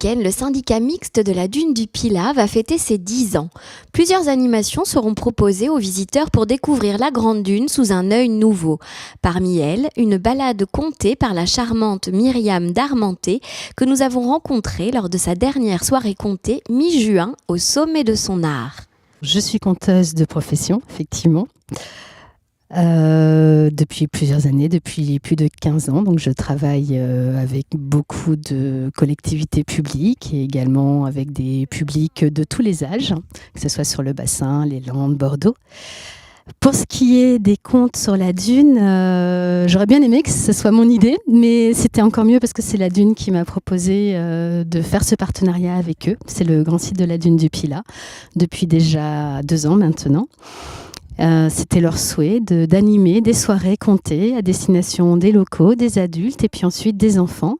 week-end, le syndicat mixte de la Dune du Pilat va fêter ses 10 ans. Plusieurs animations seront proposées aux visiteurs pour découvrir la Grande Dune sous un œil nouveau. Parmi elles, une balade contée par la charmante Myriam Darmenté que nous avons rencontrée lors de sa dernière soirée contée mi-juin au sommet de son art. Je suis conteuse de profession, effectivement. Depuis plusieurs années, depuis plus de 15 ans. Donc je travaille avec beaucoup de collectivités publiques et également avec des publics de tous les âges, que ce soit sur le bassin, les Landes, Bordeaux. Pour ce qui est des contes sur la Dune, j'aurais bien aimé que ce soit mon idée, mais c'était encore mieux parce que c'est la Dune qui m'a proposé de faire ce partenariat avec eux. C'est le grand site de la Dune du Pilat, depuis déjà 2 ans maintenant. C'était leur souhait d'animer des soirées contées à destination des locaux, des adultes et puis ensuite des enfants,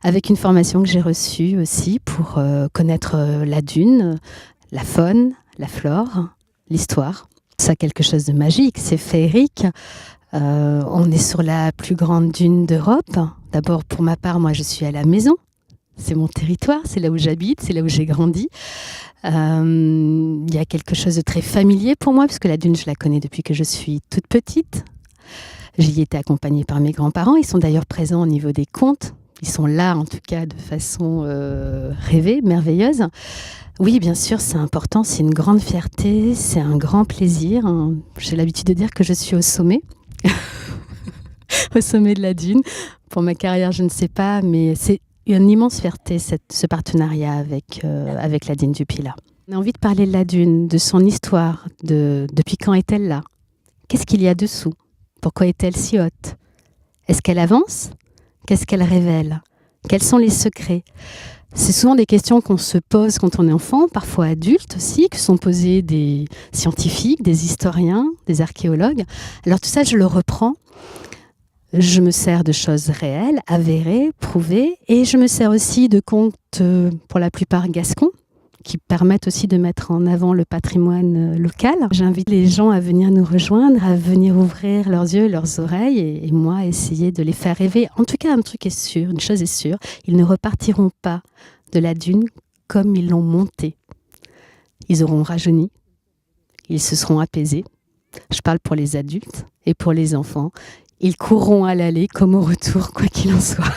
avec une formation que j'ai reçue aussi pour connaître la dune, la faune, la flore, l'histoire. Ça a quelque chose de magique, c'est féerique. On est sur la plus grande dune d'Europe. D'abord, pour ma part, moi je suis à la maison. C'est mon territoire, c'est là où j'habite, c'est là où j'ai grandi. Il y a quelque chose de très familier pour moi, puisque la Dune, je la connais depuis que je suis toute petite. J'y étais accompagnée par mes grands-parents. Ils sont d'ailleurs présents au niveau des contes. Ils sont là, en tout cas, de façon rêvée, merveilleuse. Oui, bien sûr, c'est important. C'est une grande fierté. C'est un grand plaisir. J'ai l'habitude de dire que je suis au sommet. Au sommet de la Dune. Pour ma carrière, je ne sais pas, mais c'est une immense fierté, ce partenariat avec la Dune du Pilat. On a envie de parler de la Dune, de son histoire, depuis quand est-elle là? Qu'est-ce qu'il y a dessous? Pourquoi est-elle si haute? Est-ce qu'elle avance? Qu'est-ce qu'elle révèle? Quels sont les secrets? C'est souvent des questions qu'on se pose quand on est enfant, parfois adulte aussi, que sont posées des scientifiques, des historiens, des archéologues. Alors tout ça, je le reprends. Je me sers de choses réelles, avérées, prouvées, et je me sers aussi de contes, pour la plupart gascons, qui permettent aussi de mettre en avant le patrimoine local. J'invite les gens à venir nous rejoindre, à venir ouvrir leurs yeux, leurs oreilles, et moi, essayer de les faire rêver. En tout cas, un truc est sûr, une chose est sûre, ils ne repartiront pas de la Dune comme ils l'ont montée. Ils auront rajeuni, ils se seront apaisés. Je parle pour les adultes et pour les enfants. Ils courront à l'aller comme au retour, quoi qu'il en soit.